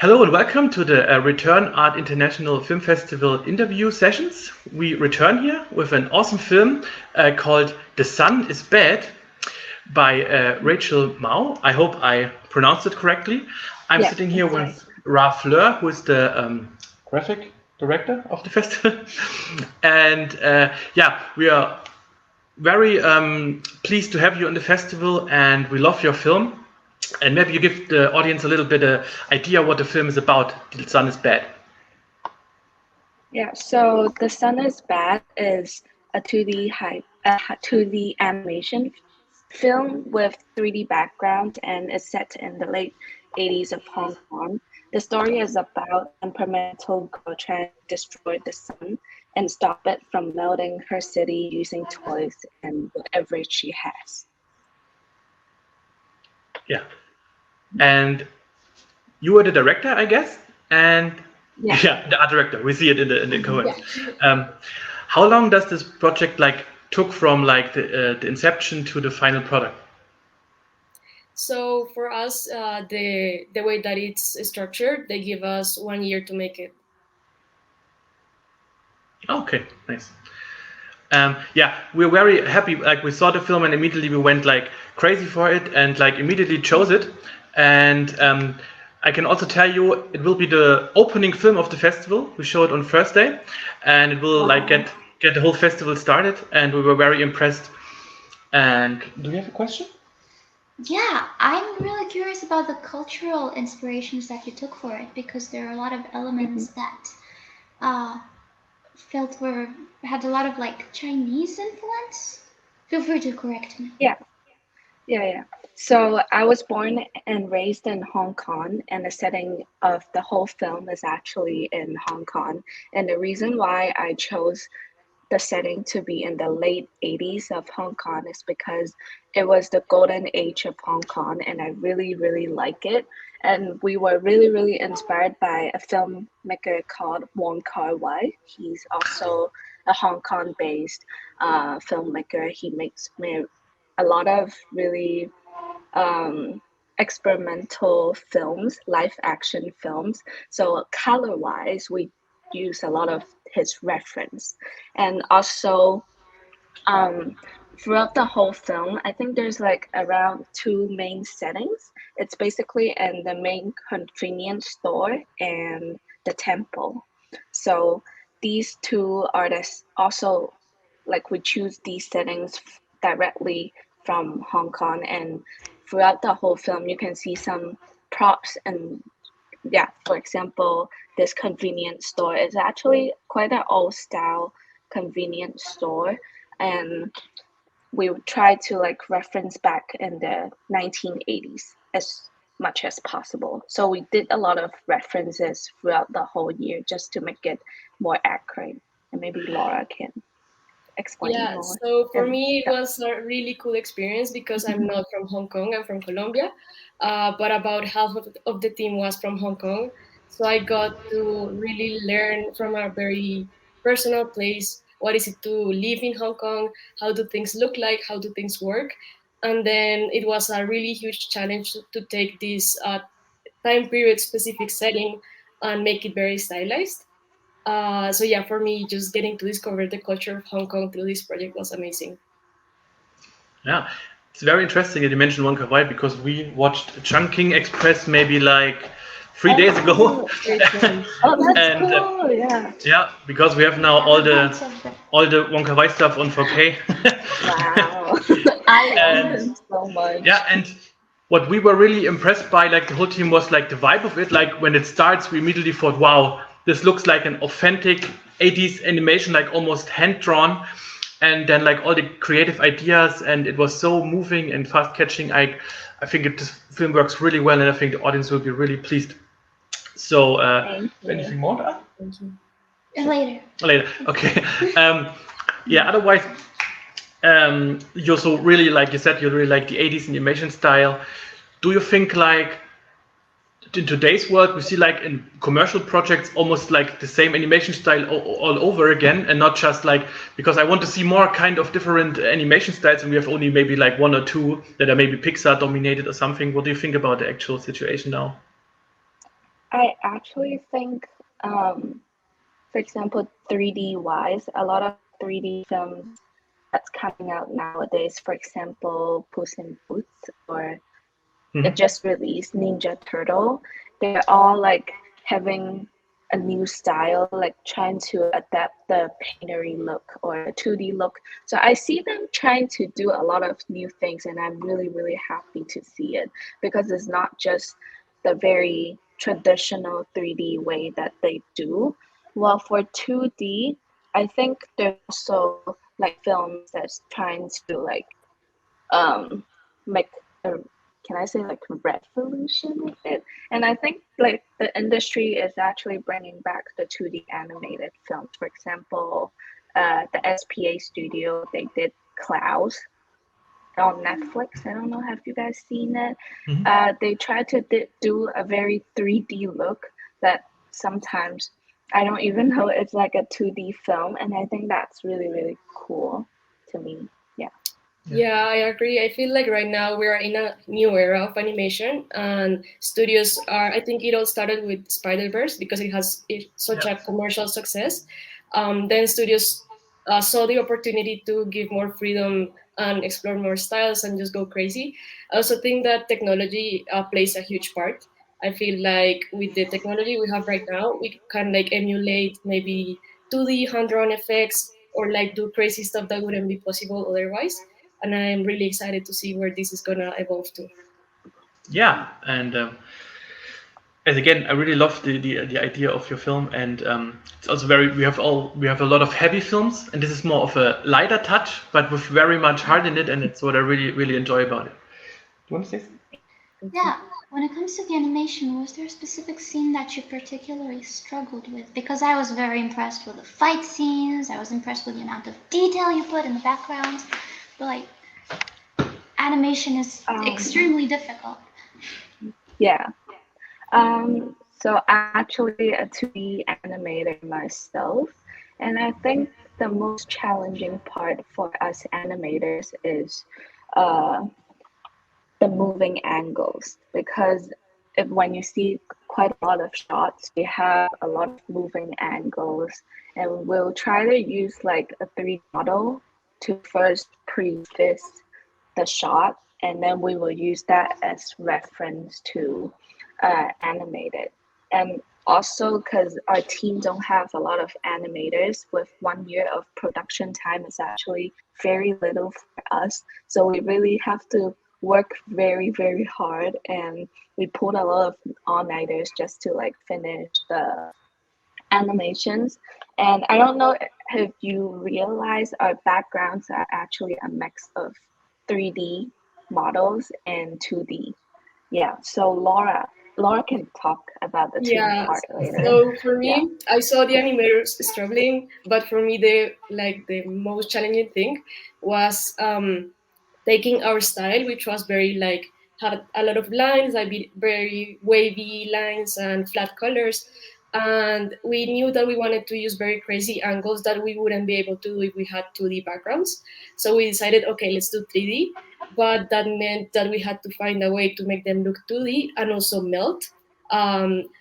Hello and welcome to the Return Art International Film Festival interview sessions. We return here with an awesome film called The Sun is Bad by Rachel Mow. I hope I pronounced it correctly. I'm sitting here with Rahh Fleur, who is the graphic director of the festival. And we are very pleased to have you on the festival, and we love your film. And maybe you give the audience a little bit of idea what the film is about. The Sun is Bad. Yeah, so The Sun is Bad is a 2D animation film with 3D background, and is set in the late 80s of Hong Kong. The story is about temperamental girl trying to destroy the sun and stop it from melting her city using toys and whatever she has. Yeah. And you were the director, I guess? And the art director. We see it in the comments. Yeah. How long does this project took from the inception to the final product? So for us, the way that it's structured, they give us 1 year to make it. Okay, nice. We're very happy. We saw the film and immediately we went crazy for it and immediately chose it. And I can also tell you it will be the opening film of the festival. We show it on Thursday, and it will get the whole festival started. And we were very impressed. And do you have a question? Yeah, I'm really curious about the cultural inspirations that you took for it, because there are a lot of elements that had a lot of Chinese influence. Feel free to correct me. Yeah. So I was born and raised in Hong Kong, and the setting of the whole film is actually in Hong Kong. And the reason why I chose the setting to be in the late 80s of Hong Kong is because it was the golden age of Hong Kong, and I really, really like it. And we were really, really inspired by a filmmaker called Wong Kar-wai. He's also a Hong Kong-based filmmaker. He makes a lot of really experimental films, live action films. So color-wise, we use a lot of his reference. And also throughout the whole film, I think there's around 2 main settings. It's basically in the main convenience store and the temple. So these 2 artists also we choose these settings directly from Hong Kong, and throughout the whole film you can see some props. And for example, this convenience store is actually quite an old style convenience store, and we try to reference back in the 1980s as much as possible. So we did a lot of references throughout the whole year just to make it more accurate. And maybe Laura can explain more. So for me, it was a really cool experience because I'm not from Hong Kong, I'm from Colombia, but about half of the team was from Hong Kong. So I got to really learn from a very personal place, what is it to live in Hong Kong, how do things look like, how do things work. And then it was a really huge challenge to take this time period specific setting and make it very stylized. For me, just getting to discover the culture of Hong Kong through this project was amazing. Yeah, it's very interesting that you mentioned Wong Kar-wai, because we watched Chungking Express maybe 3 days ago. That's cool. Yeah, because we have now all the Wong Kar-wai stuff on 4K. Wow. I love it so much. Yeah, and what we were really impressed by, the whole team, was the vibe of it. When it starts, we immediately thought, wow, this looks like an authentic 80s animation, almost hand-drawn. And then all the creative ideas, and it was so moving and fast-catching. I think this film works really well, and I think the audience will be really pleased. So, anything more to add? Thank you. Later. Okay. Otherwise, you also really, like you said, you really like the 80s animation style. Do you think in today's world we see in commercial projects almost the same animation style all over again, and not just because I want to see more kind of different animation styles, and we have only maybe 1 or 2 that are maybe Pixar dominated or something? What do you think about the actual situation now? I actually think, for example, 3D wise, a lot of 3D films that's coming out nowadays, for example, Puss in Boots or it Mhm. just released Ninja Turtle, they're all like having a new style, like trying to adapt the paintery look or the 2D look. So I see them trying to do a lot of new things, and I'm really, really happy to see it because it's not just the very traditional 3D way that they do. Well, for 2D, I think there's also like films that's trying to like make a, can I say like revolution with it? And I think like the industry is actually bringing back the 2D animated films. For example, the SPA studio, they did Klaus on Netflix. I don't know, have you guys seen it? Mhm. They try to do a very 3D look that sometimes I don't even know it's like a 2D film, and I think that's really, really cool to me. Yeah. Yeah. Yeah, I agree. I feel like right now we are in a new era of animation, and studios are. I think it all started with Spider-Verse because it such Yeah. a commercial success. Then studios saw the opportunity to give more freedom and explore more styles and just go crazy. I also think that technology plays a huge part. I feel like with the technology we have right now, we can like emulate maybe 2D hand-drawn effects or like do crazy stuff that wouldn't be possible otherwise, and I'm really excited to see where this is gonna evolve to. Yeah, and as again, I really love the idea of your film, and it's also very we have a lot of heavy films, and this is more of a lighter touch, but with very much heart in it, and it's what I really enjoy about it. Do you want to say something? Thank you. Yeah, when it comes to the animation, was there a specific scene that you particularly struggled with? Because I was very impressed with the fight scenes, I was impressed with the amount of detail you put in the backgrounds, but like animation is Um, extremely difficult. yeah. So I'm actually a 2D animator myself, and I think the most challenging part for us animators is uh, the moving angles because if when you see quite a lot of shots, we have a lot of moving angles, and we'll try to use like a 3D model to first preface the shot, and then we will use that as reference to animate it. And also because our team don't have a lot of animators with 1 year of production time is actually very little for us, so we really have to work very hard, and we pulled a lot of all-nighters just to like finish the animations. And I don't know if you realize our backgrounds are actually a mix of 3D models and 2D. Yeah, so Laura can talk about the 2D Yeah. part later. So for Yeah. me, I saw the animators struggling, but for me, the most challenging thing was taking our style, which was very like had a lot of lines, like very wavy lines and flat colors. And we knew that we wanted to use very crazy angles that we wouldn't be able to do if we had 2D backgrounds. So we decided, okay, let's do 3D. But that meant that we had to find a way to make them look 2D and also melt.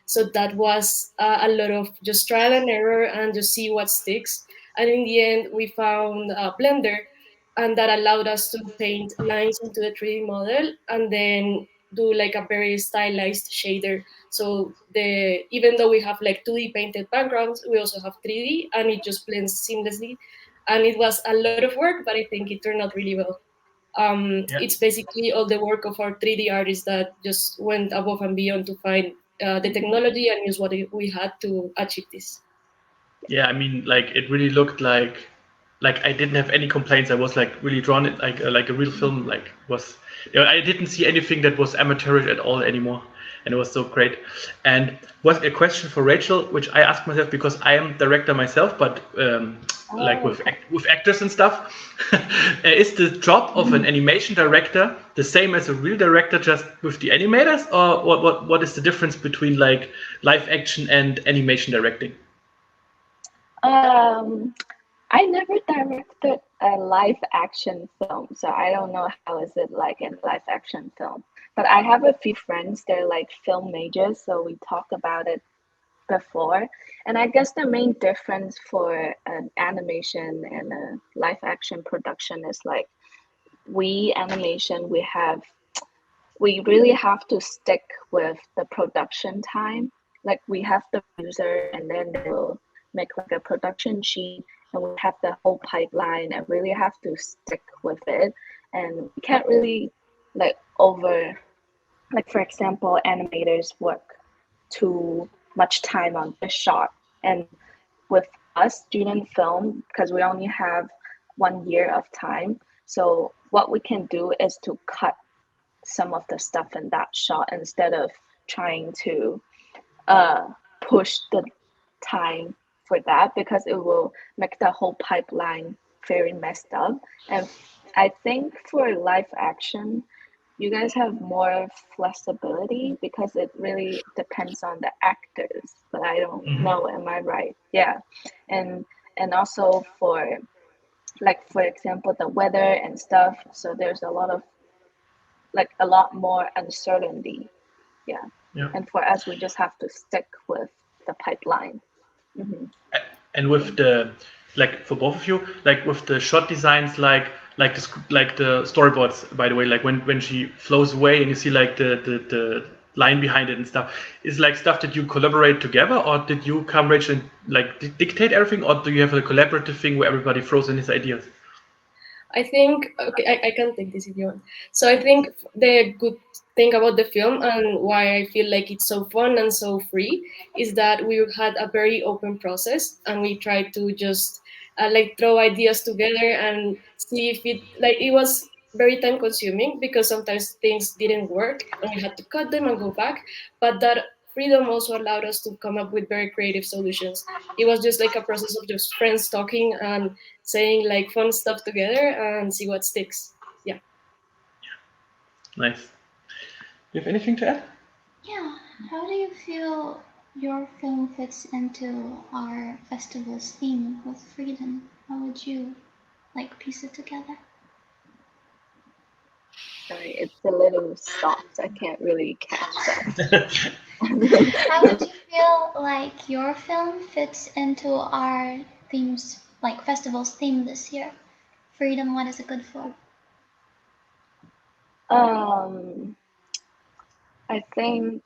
So that was a lot of just trial and error and just see what sticks. And in the end, we found a Blender, and that allowed us to paint lines into the 3D model and then do like a very stylized shader. So the even though we have like 2D painted backgrounds, we also have 3D, and it just blends seamlessly. And it was a lot of work, but I think it turned out really well. Yeah. It's basically all the work of our 3D artists that just went above and beyond to find the technology and use what we had to achieve this. Yeah, I mean, like it really looked like I didn't have any complaints. I was like really drawn it like a real film. Like was I didn't see anything that was amateurish at all anymore, and it was so great. And was a question for Rachel, which I asked myself because I am director myself, but like Oh, okay. with actors and stuff. Is the job of an animation director the same as a real director, just with the animators, or what is the difference between like live action and animation directing? Um, I never directed a live action film, so I don't know how is it like in live action film. But I have a few friends, they're like film majors, so we talked about it before. And I guess the main difference for an animation and a live action production is like we animation, we really have to stick with the production time. Like we have the user and then they will make like a production sheet and we have the whole pipeline and really have to stick with it. And we can't really like like for example, animators work too much time on the shot. And with us student film, because we only have 1 year of time, so what we can do is to cut some of the stuff in that shot instead of trying to push the time for that, because it will make the whole pipeline very messed up. And I think for live action, you guys have more flexibility because it really depends on the actors, but I don't know, am I right? Yeah. And also for like for example the weather and stuff, so there's a lot more uncertainty. Yeah. And for us we just have to stick with the pipeline. And with the, like for both of you, like with the shot designs, like the storyboards, by the way, like when she flows away and you see like the line behind it and stuff, is like stuff that you collaborate together, or did you come, Rachel, and like dictate everything, or do you have a collaborative thing where everybody throws in his ideas? I think, okay, I can take this if you want. So I think the good thing about the film and why I feel like it's so fun and so free is that we had a very open process and we tried to just like throw ideas together and see if it was very time consuming because sometimes things didn't work and we had to cut them and go back. But that freedom also allowed us to come up with very creative solutions. It was just like a process of just friends talking and saying like fun stuff together and see what sticks. Yeah. Nice. You have anything to add? Yeah. How do you feel your film fits into our festival's theme with freedom? How would you like piece it together? Sorry, it's a little soft, I can't really catch that. How would you feel like your film fits into our themes, like festival's theme this year? Freedom, what is it good for? I think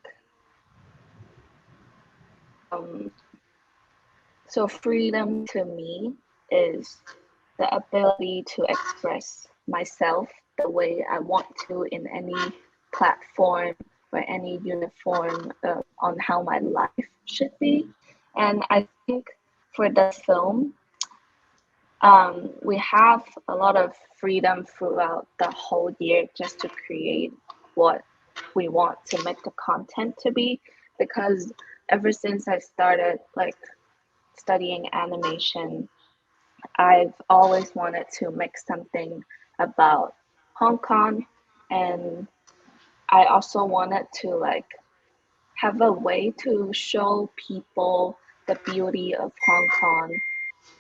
so freedom to me is the ability to express myself the way I want to in any platform or any uniform on how my life should be. And I think for the film, we have a lot of freedom throughout the whole year just to create what we want to make the content to be, because ever since I started like studying animation, I've always wanted to make something about Hong Kong, and I also wanted to like have a way to show people the beauty of Hong Kong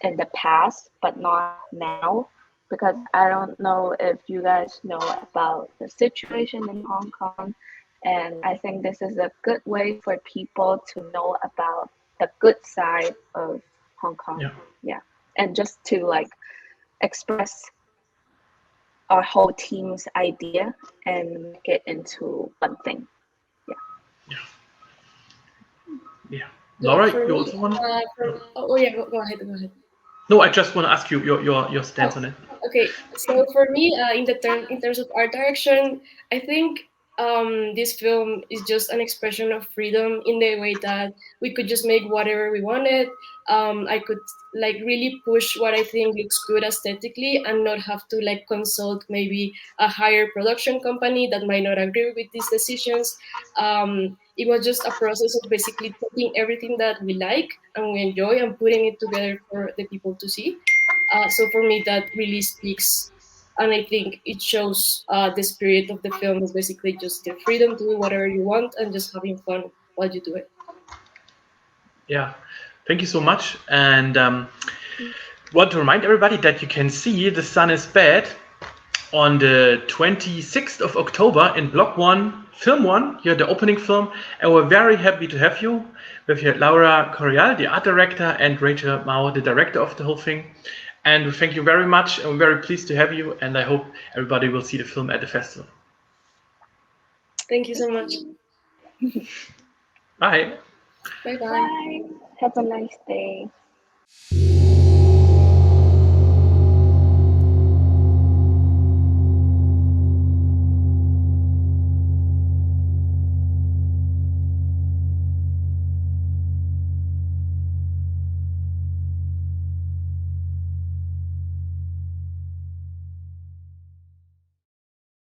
in the past, but not now, because I don't know if you guys know about the situation in Hong Kong, and I think this is a good way for people to know about the good side of Hong Kong. Yeah. And just to like express our whole team's idea and make it into one thing. Yeah. Laura, For you me, also want to? go ahead. No, I just want to ask you your stance on it. Okay, so for me, in terms of art direction, I think this film is just an expression of freedom in the way that we could just make whatever we wanted. I could like really push what I think looks good aesthetically and not have to like consult maybe a higher production company that might not agree with these decisions. It was just a process of basically taking everything that we like and we enjoy and putting it together for the people to see. So for me, that really speaks, and I think it shows the spirit of the film is basically just the freedom to do whatever you want and just having fun while you do it. Yeah, thank you so much. And want to remind everybody that you can see The Sun is Bad on the 26th of October in Block 1, Film 1, here the opening film, and we're very happy to have you. We have here Laura Correal, the art director, and Rachel Mow, the director of the whole thing. And we thank you very much, and we're very pleased to have you, and I hope everybody will see the film at the festival. Thank you so much. Bye. Bye-bye. Bye. Have a nice day.